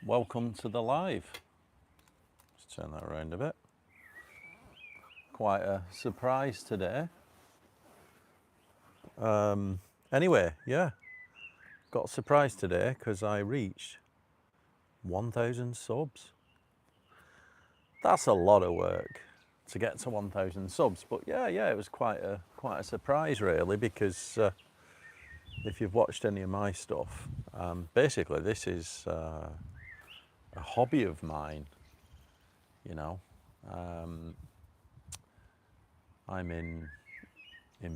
welcome to the live. Let's turn that around a bit. Quite a surprise today. Anyway, yeah, got a surprise today because I reached 1,000 subs. That's a lot of work to get to 1,000 subs, but yeah, it was quite a surprise really, because if you've watched any of my stuff, basically this is a hobby of mine, you know. I'm in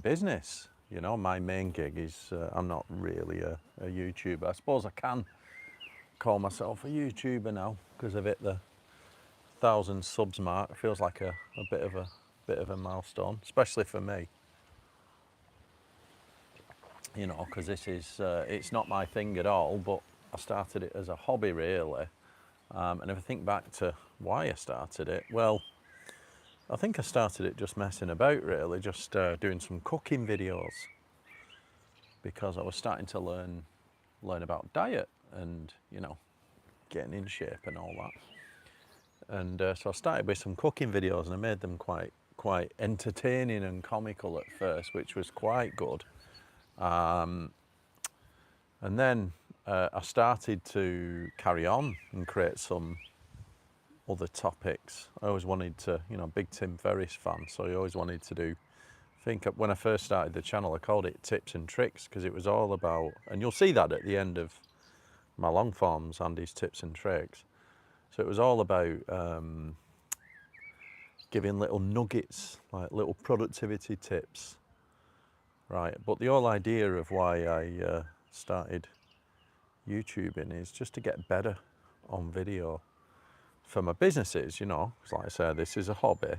business, you know. My main gig is I'm not really a YouTuber. I suppose I can call myself a YouTuber now because I've hit the 1,000 subs mark. It feels like a bit of a milestone, especially for me, you know, because this is it's not my thing at all, but I started it as a hobby really. And if I think back to why I started it, well, I think I started it just messing about really, just doing some cooking videos, because I was starting to learn about diet and, you know, getting in shape and all that. And so I started with some cooking videos, and I made them quite entertaining and comical at first, which was quite good. And then I started to carry on and create some other topics. I always wanted to, you know, big Tim Ferriss fan, so I always wanted to do, I think when I first started the channel I called it Tips and Tricks, because it was all about, and you'll see that at the end of my long forms, Andy's Tips and Tricks. So it was all about giving little nuggets, like little productivity tips, right? But the whole idea of why I started YouTubing is just to get better on video for my businesses, you know. Because like I said, this is a hobby,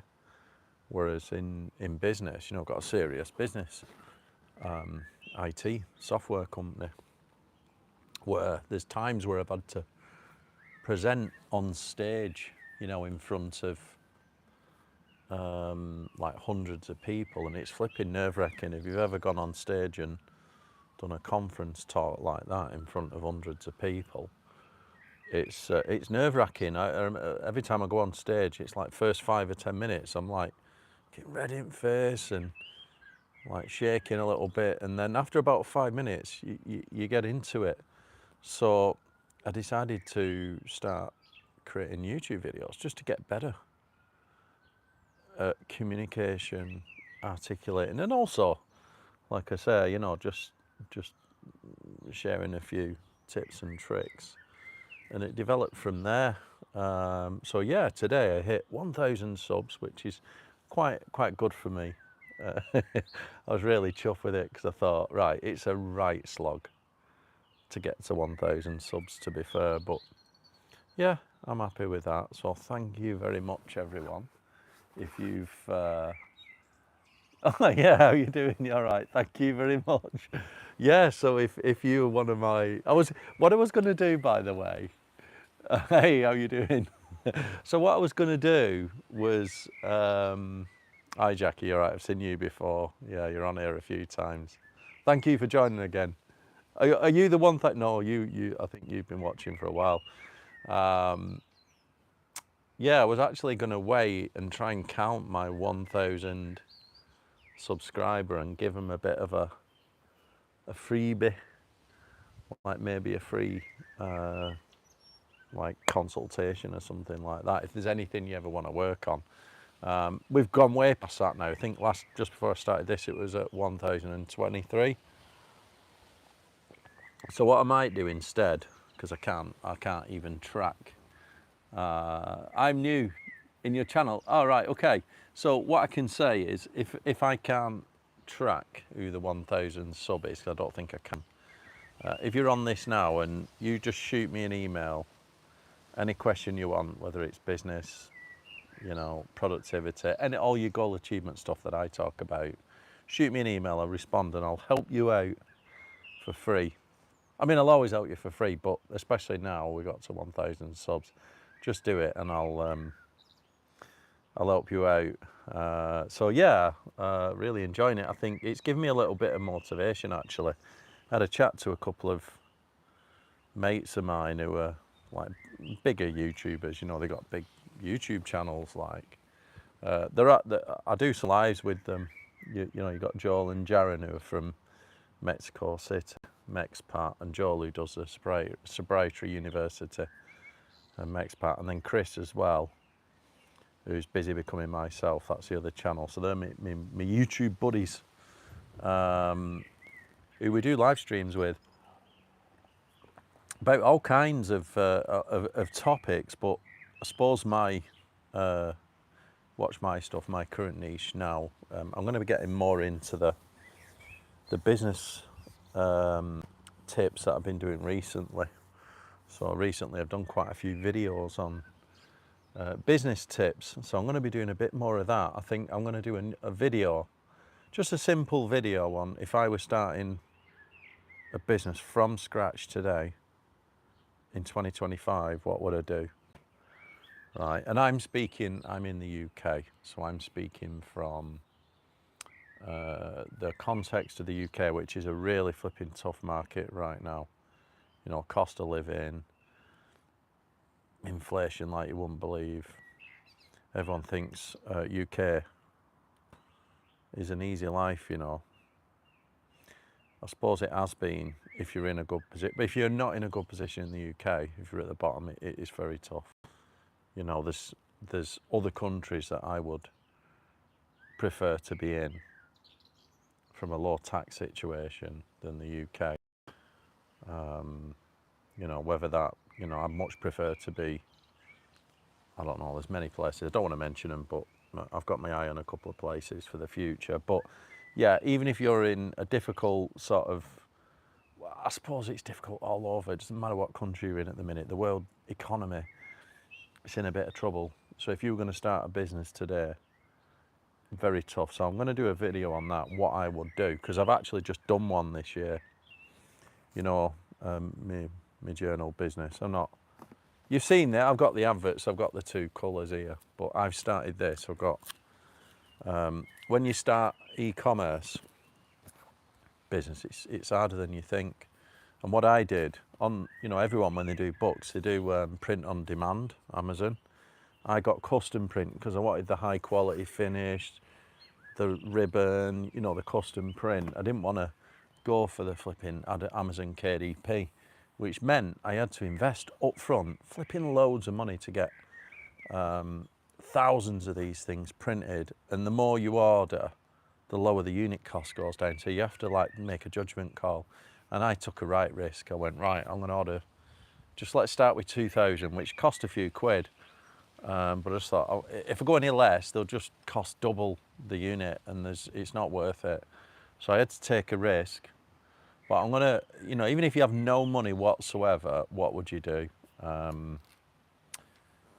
whereas in business, you know, I've got a serious business, IT software company, where there's times where I've had to present on stage, you know, in front of like hundreds of people, and it's flipping nerve-wracking. If you've ever gone on stage and done a conference talk like that in front of hundreds of people, it's nerve-wracking. Every time I go on stage, it's like first 5 or 10 minutes, I'm like getting red in the face and like shaking a little bit, and then after about 5 minutes, you get into it. So I decided to start creating YouTube videos just to get better at communication, articulating, and also, like I say, you know, just sharing a few tips and tricks, and it developed from there. So yeah, today I hit 1,000 subs, which is quite good for me. I was really chuffed with it because I thought, right, it's a right slog to get to 1,000 subs, to be fair, but yeah, I'm happy with that. So thank you very much, everyone. If you've oh yeah, how you doing? You all right? Thank you very much. Yeah, so if you're one of my, what I was going to do, by the way, hey, how you doing? So what I was going to do was, hi Jackie, all right, I've seen you before. Yeah, you're on here a few times. Thank you for joining again. Are you the one that, no, you, I think you've been watching for a while. Yeah, I was actually going to wait and try and count my 1,000 subscriber and give them a bit of a freebie, like maybe a free like consultation or something like that, if there's anything you ever want to work on. We've gone way past that now. I think just before I started this, it was at 1,023. So what I might do instead, because I can't even track. I'm new in your channel. All right, okay. So what I can say is, if I can't track who the 1,000 sub is, 'cause I don't think I can. If you're on this now and you just shoot me an email, any question you want, whether it's business, you know, productivity, and all your goal achievement stuff that I talk about, shoot me an email, I'll respond and I'll help you out for free. I mean, I'll always help you for free, but especially now we got to 1,000 subs, just do it and I'll help you out. So yeah, really enjoying it. I think it's given me a little bit of motivation actually. I had a chat to a couple of mates of mine who are like bigger YouTubers, you know, they got big YouTube channels. Like I do some lives with them. You know, you got Joel and Jaron who are from Mexico City, Mexpat, and Joel who does the Sobriety University and Mexpat, and then Chris as well, who's busy becoming myself. That's the other channel. So they're my YouTube buddies, who we do live streams with about all kinds of topics. But I suppose my watch my stuff, my current niche now. I'm going to be getting more into the business tips that I've been doing recently. So recently I've done quite a few videos on business tips. So I'm going to be doing a bit more of that. I think I'm going to do a video, just a simple video on if I was starting a business from scratch today in 2025, what would I do? Right, and I'm in the UK, so I'm speaking from the context of the UK, which is a really flipping tough market right now. You know, cost of living, inflation like you wouldn't believe. Everyone thinks UK is an easy life, you know. I suppose it has been if you're in a good position, but if you're not in a good position in the UK, if you're at the bottom, it is very tough. You know, there's other countries that I would prefer to be in from a low tax situation than the UK. You know, whether that, you know, I much prefer to be, I don't know, there's many places, I don't want to mention them, but I've got my eye on a couple of places for the future. But yeah, even if you're in a difficult sort of, well, I suppose it's difficult all over, it doesn't matter what country you're in at the minute, the world economy is in a bit of trouble. So if you were going to start a business today, very tough. So I'm going to do a video on that, what I would do, because I've actually just done one this year. You know, my journal business. You've seen that, I've got the adverts, I've got the two colours here, but I've started this. I've got, when you start e-commerce business, it's harder than you think. And what I did, you know, everyone when they do books, they do print on demand, Amazon. I got custom print because I wanted the high quality finish, the ribbon, you know, the custom print. I didn't want to go for the flipping Amazon KDP, which meant I had to invest up front, flipping loads of money to get thousands of these things printed. And the more you order, the lower the unit cost goes down. So you have to like make a judgment call. And I took a right risk. I went, right, I'm going to order, just let's start with 2,000, which cost a few quid. But I just thought, oh, if I go any less, they'll just cost double the unit, and it's not worth it. So I had to take a risk. But I'm gonna, you know, even if you have no money whatsoever, what would you do? You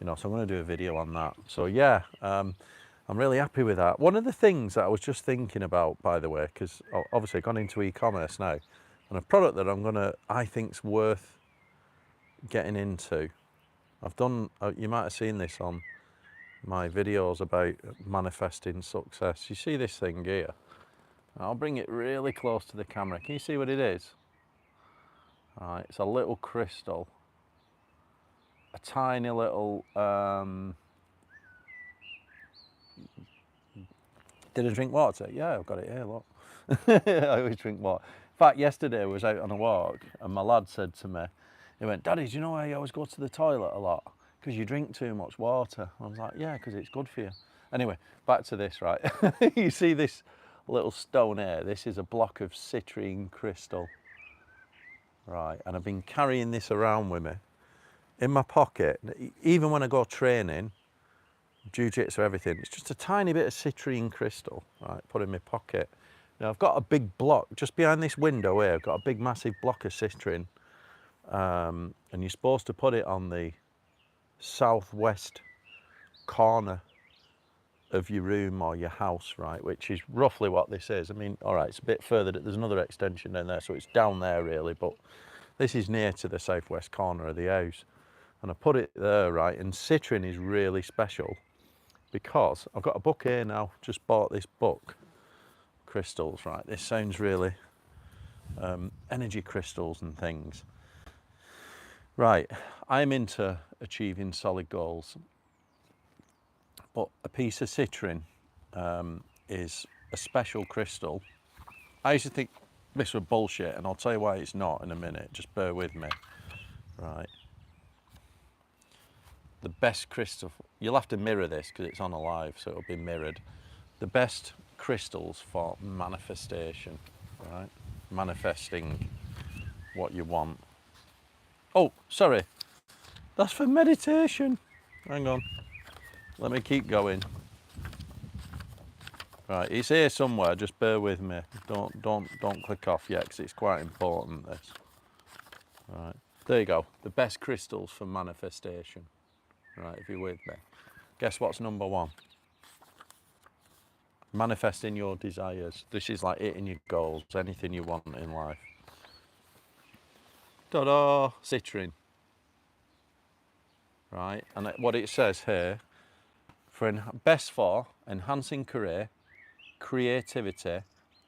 know, so I'm gonna do a video on that. So yeah, I'm really happy with that. One of the things that I was just thinking about, by the way, because obviously I've gone into e-commerce now, and a product that I think's worth getting into. I've done, you might have seen this on my videos about manifesting success. You see this thing here? I'll bring it really close to the camera. Can you see what it is? All right, it's a little crystal. A tiny little, did I drink water? Yeah, I've got it here, look. I always drink water. In fact, yesterday I was out on a walk and my lad said to me, he went, Daddy, do you know why you always go to the toilet a lot? Because you drink too much water. I was like, yeah, because it's good for you. Anyway, back to this, right? You see this little stone here? This is a block of citrine crystal. Right, and I've been carrying this around with me in my pocket. Even when I go training, jiu-jitsu, everything, it's just a tiny bit of citrine crystal, right, put in my pocket. Now I've got a big block, just behind this window here, I've got a big massive block of citrine. And you're supposed to put it on the southwest corner of your room or your house, right, which is roughly what this is. I mean, all right, it's a bit further, there's another extension down there, so it's down there really, but this is near to the southwest corner of the house. And I put it there, right, and citrine is really special because I've got a book here now, just bought this book, crystals, right, this sounds really, energy crystals and things. Right, I'm into achieving solid goals, but a piece of citrine is a special crystal. I used to think this was bullshit, and I'll tell you why it's not in a minute. Just bear with me. Right, the best crystal, you'll have to mirror this because it's on a live, so it'll be mirrored. The best crystals for manifestation, right? Manifesting what you want. Oh, sorry, that's for meditation. Hang on, let me keep going. Right, it's here somewhere. Just bear with me. Don't click off yet, because it's quite important. This. Right, there you go. The best crystals for manifestation. Right, if you're with me. Guess what's number one? Manifesting your desires. This is like hitting your goals, anything you want in life. Ta-da! Citrine. Right, and what it says here, best for enhancing career, creativity,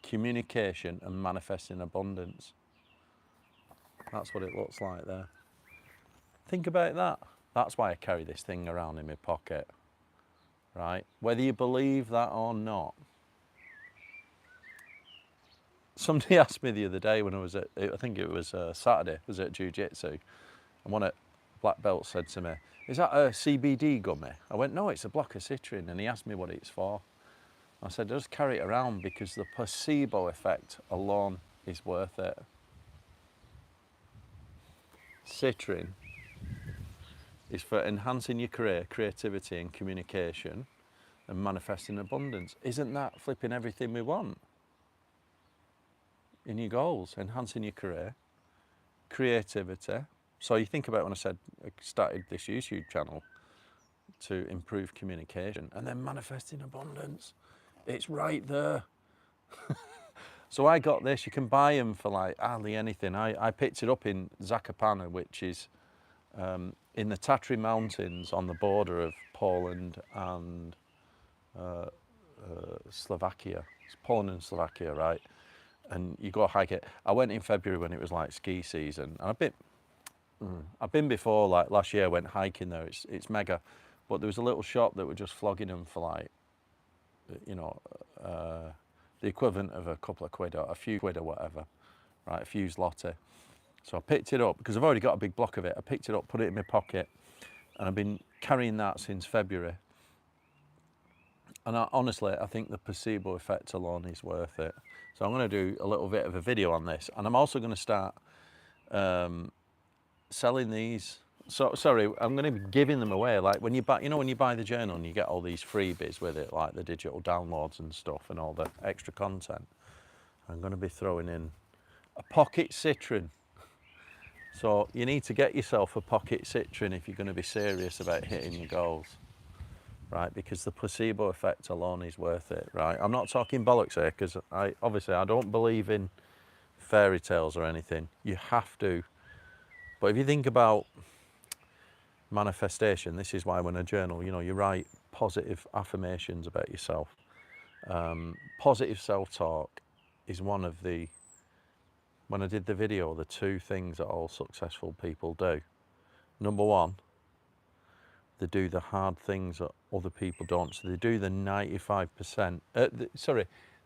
communication, and manifesting abundance. That's what it looks like there. Think about that. That's why I carry this thing around in my pocket, right? Whether you believe that or not. Somebody asked me the other day when I was at, I think it was Saturday, I was at jiu-jitsu, and one at black belt said to me, "Is that a CBD gummy?" I went, "No, it's a block of citrine," and he asked me what it's for. I said, "Just carry it around because the placebo effect alone is worth it." Citrine is for enhancing your career, creativity and communication and manifesting abundance. Isn't that flipping everything we want in your goals? Enhancing your career, creativity. So you think about when I said I started this YouTube channel to improve communication, and then manifesting abundance. It's right there. So I got this. You can buy them for like hardly anything. I picked it up in Zakopane, which is in the Tatry Mountains on the border of Poland and Slovakia. It's Poland and Slovakia, right? And you go hike it. I went in February when it was like ski season, and I've been before, like last year I went hiking there. It's mega, but there was a little shop that were just flogging them for like, you know, the equivalent of a couple of quid or a few quid or whatever, right? A few zloty. So I picked it up because I've already got a big block of it. I picked it up, put it in my pocket, and I've been carrying that since February. And honestly, I think the placebo effect alone is worth it. So I'm going to do a little bit of a video on this, and I'm also going to start selling these. So sorry, I'm going to be giving them away. Like when you buy, you know, when you buy the journal and you get all these freebies with it, like the digital downloads and stuff, and all the extra content. I'm going to be throwing in a pocket citrine. So you need to get yourself a pocket citrine if you're going to be serious about hitting your goals. Right, because the placebo effect alone is worth it, right? I'm not talking bollocks here, because I don't believe in fairy tales or anything. You have to. But if you think about manifestation, this is why when I journal, you know, you write positive affirmations about yourself. Positive self-talk is one of the, when I did the video, the two things that all successful people do. Number one, they do the hard things that other people don't. So they do the 95%,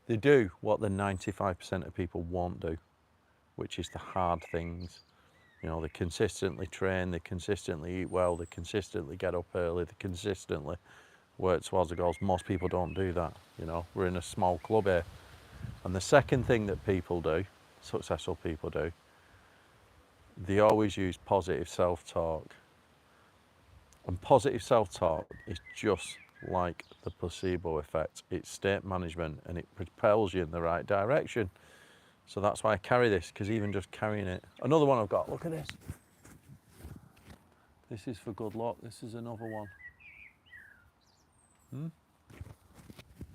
they do what the 95% of people won't do, which is the hard things. You know, they consistently train, they consistently eat well, they consistently get up early, they consistently work towards the goals. Most people don't do that, you know. We're in a small club here. And the second thing that people do, successful people do, they always use positive self-talk. And positive self-talk is just like the placebo effect. It's state management, and it propels you in the right direction. So that's why I carry this, because even just carrying it. Another one I've got, look at this. This is for good luck. This is another one.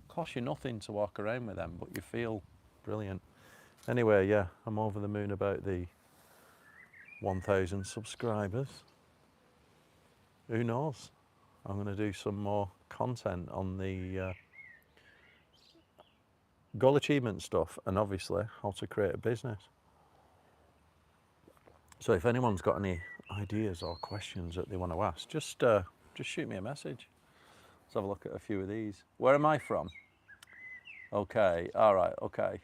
Costs you nothing to walk around with them, but you feel brilliant. Anyway, yeah, I'm over the moon about the 1,000 subscribers. Who knows? I'm going to do some more content on the goal achievement stuff, and obviously how to create a business. So if anyone's got any ideas or questions that they want to ask, just shoot me a message. Let's have a look at a few of these. Where am I from? Okay, all right, okay.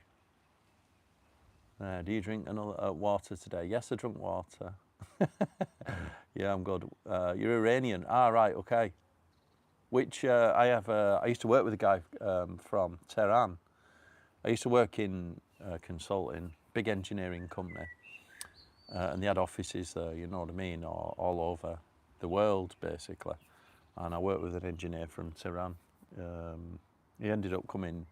Do you drink another water today? Yes, I drink water. Yeah, I'm good. You're Iranian. Ah, right, okay. Which I used to work with a guy from Tehran. I used to work in consulting, big engineering company, and they had offices there, you know what I mean, all over the world basically. And I worked with an engineer from Tehran. He ended up coming.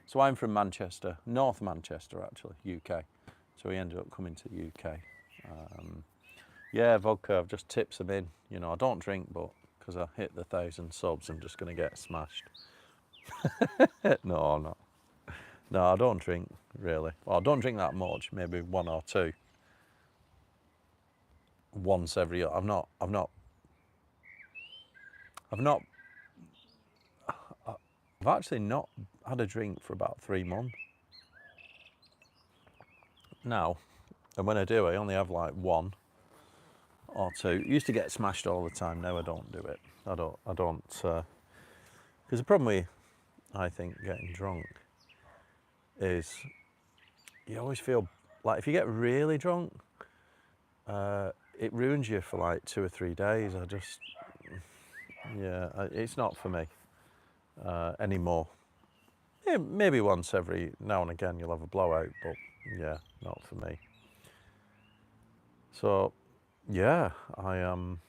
So I'm from Manchester, North Manchester actually, UK. So he ended up coming to the UK. Yeah, vodka, I've just tipped them in. You know, I don't drink, but because I hit the 1,000 subs, I'm just going to get smashed. No, I'm not. No, I don't drink really. Well, I don't drink that much, maybe one or two. Once every year. I've actually not had a drink for about 3 months now. And when I do, I only have like one or two. Used to get smashed all the time. Now I don't do it. I don't, because the problem with, I think, getting drunk is you always feel like if you get really drunk, it ruins you for like 2 or 3 days. It's not for me anymore. Yeah, maybe once every now and again you'll have a blowout, but yeah, not for me. So, yeah, I am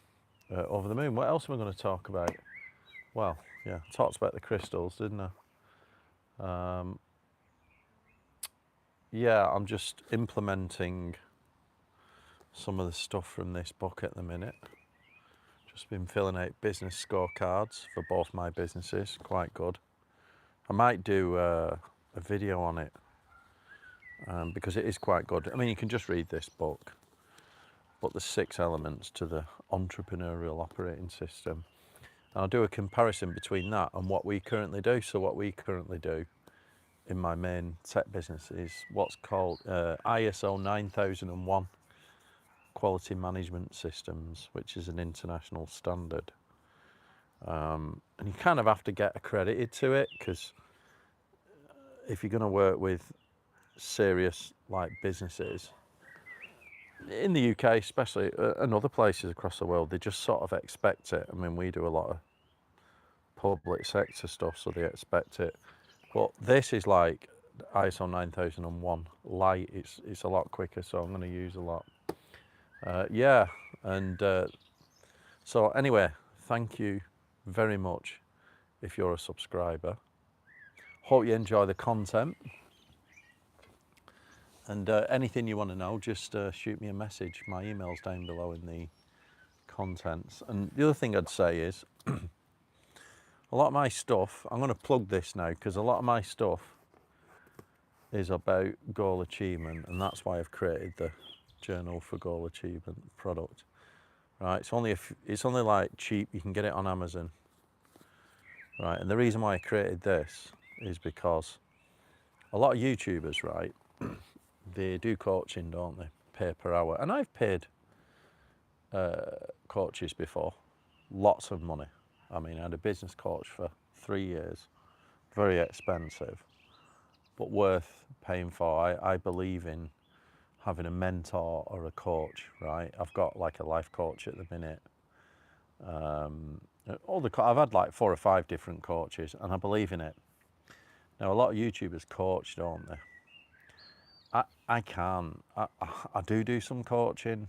over the moon. What else am I going to talk about? Well, yeah, I talked about the crystals, didn't I? Yeah, I'm just implementing some of the stuff from this book at the minute. Just been filling out business scorecards for both my businesses, quite good. I might do a video on it because it is quite good. I mean, you can just read this book, but there's 6 elements to the entrepreneurial operating system. And I'll do a comparison between that and what we currently do. So what we currently do in my main tech business is what's called ISO 9001 quality management systems, which is an international standard. And you kind of have to get accredited to it, because if you're going to work with serious like businesses in the UK especially, and other places across the world, they just sort of expect it. I mean, we do a lot of public sector stuff, so they expect it. But this is like ISO 9001 light. It's a lot quicker, so I'm going to use a lot. Yeah, and so anyway, thank you very much if you're a subscriber. Hope you enjoy the content. And anything you want to know, just shoot me a message. My email's down below in the contents. And the other thing I'd say is, a lot of my stuff, I'm going to plug this now, because a lot of my stuff is about goal achievement, and that's why I've created the Journal for Goal Achievement product. Right, it's only like cheap. You can get it on Amazon. Right, and the reason why I created this is because a lot of YouTubers, right, they do coaching, don't they? Pay per hour. And I've paid coaches before, lots of money. I mean, I had a business coach for 3 years, very expensive, but worth paying for. I believe in having a mentor or a coach, right? I've got like a life coach at the minute. I've had like 4 or 5 different coaches, and I believe in it. Now, a lot of YouTubers coach, don't they? I can't. I do some coaching.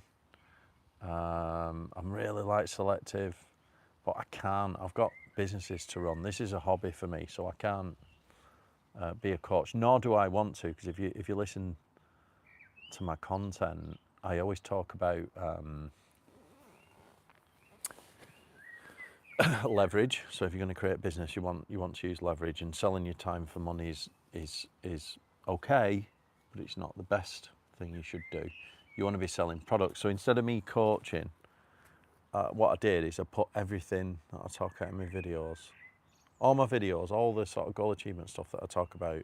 I'm really like selective, but I can't. I've got businesses to run. This is a hobby for me, so I can't be a coach. Nor do I want to, because if you listen to my content, I always talk about leverage. So if you're going to create a business, you want to use leverage, and selling your time for money is okay, but it's not the best thing you should do. You want to be selling products. So instead of me coaching, what I did is I put everything that I talk about in my videos, all my videos, all the sort of goal achievement stuff that I talk about,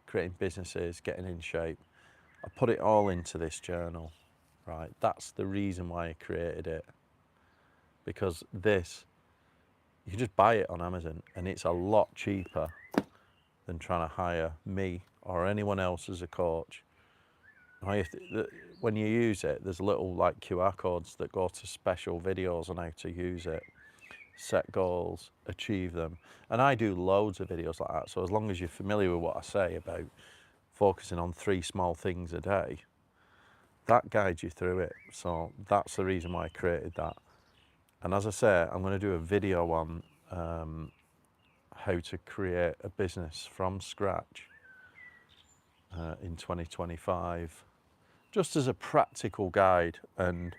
creating businesses, getting in shape, I put it all into this journal, right? That's the reason why I created it. Because this, you can just buy it on Amazon and it's a lot cheaper than trying to hire me or anyone else as a coach. When you use it, there's little like QR codes that go to special videos on how to use it, set goals, achieve them. And I do loads of videos like that. So as long as you're familiar with what I say about focusing on 3 small things a day, that guides you through it. So that's the reason why I created that. And as I say, I'm going to do a video on how to create a business from scratch in 2025, just as a practical guide, and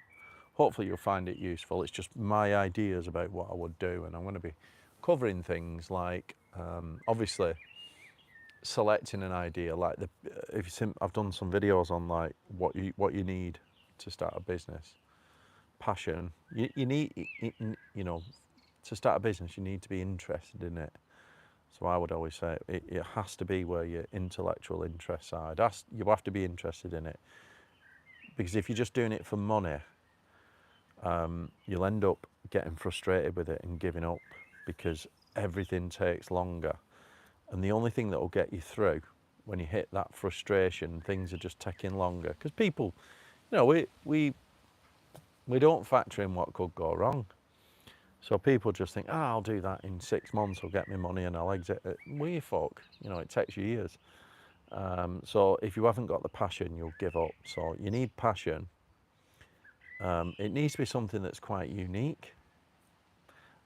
hopefully you'll find it useful. It's just my ideas about what I would do, and I'm going to be covering things like obviously selecting an idea, like I've done some videos on like what you need to start a business. Passion. You need, you know, to start a business, you need to be interested in it. So I would always say it has to be where your intellectual interests are. You have to be interested in it, because if you're just doing it for money, you'll end up getting frustrated with it and giving up, because everything takes longer. And the only thing that will get you through when you hit that frustration, things are just taking longer. Because people, you know, we don't factor in what could go wrong. So people just think, I'll do that in 6 months, I'll get me money and I'll exit it. Well, you fuck, you know, it takes years. So if you haven't got the passion, you'll give up. So you need passion. It needs to be something that's quite unique.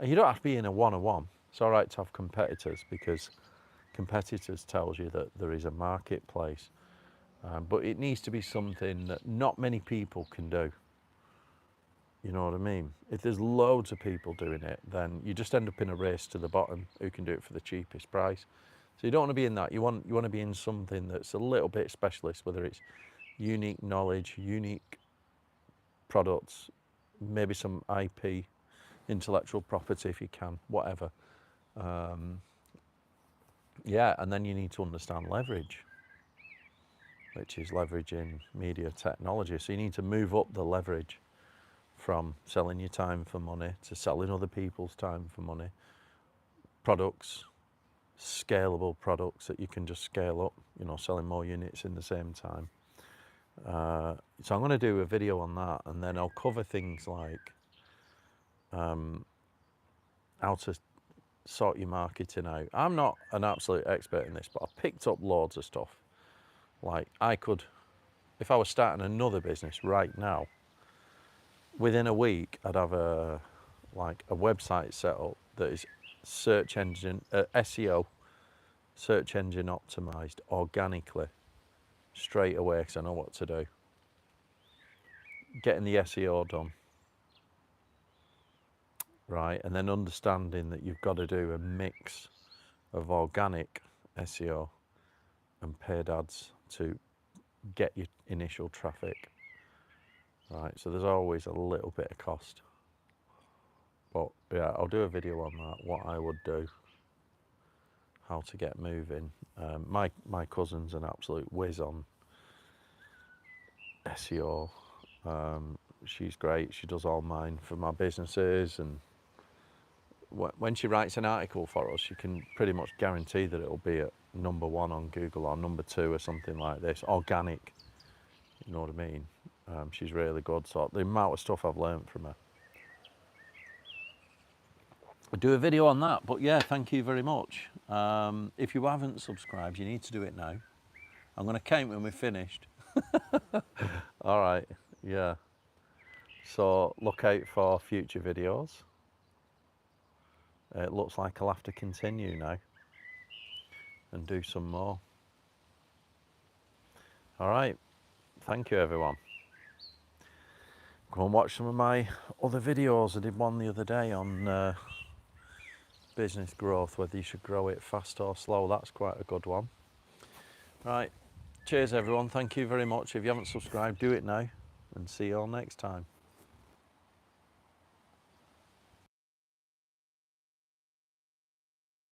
And you don't have to be in a one-on-one. It's all right to have competitors, because competitors tells you that there is a marketplace. But it needs to be something that not many people can do. You know what I mean? If there's loads of people doing it, then you just end up in a race to the bottom, who can do it for the cheapest price. So you don't want to be in that. You want to be in something that's a little bit specialist, whether it's unique knowledge, unique products, maybe some IP, intellectual property if you can, whatever. Yeah, and then you need to understand leverage, which is leveraging media technology. So you need to move up the leverage from selling your time for money to selling other people's time for money. Products, scalable products that you can just scale up, you know, selling more units in the same time. So I'm going to do a video on that, and then I'll cover things like how to sort your marketing out. I'm not an absolute expert in this, but I've picked up loads of stuff. Like I could, if I was starting another business right now, within a week I'd have a website set up that is search engine SEO, search engine optimized organically straight away, because I know what to do. Getting the SEO done, right, and then understanding that you've got to do a mix of organic SEO and paid ads to get your initial traffic, right? So there's always a little bit of cost, but yeah, I'll do a video on that, what I would do, how to get moving. My cousin's an absolute whiz on SEO. She's great. She does all mine for my businesses, and when she writes an article for us, she can pretty much guarantee that it'll be at #1 on Google or #2 or something like this. Organic, you know what I mean? She's really good. So the amount of stuff I've learned from her. I'll do a video on that. But yeah, thank you very much. If you haven't subscribed, you need to do it now. I'm going to count when we're finished. All right, yeah. So look out for future videos. It looks like I'll have to continue now and do some more. All right, thank you everyone. Go and watch some of my other videos. I did one the other day on business growth, whether you should grow it fast or slow. That's quite a good one. Right, cheers everyone, thank you very much. If you haven't subscribed, do it now, and see you all next time.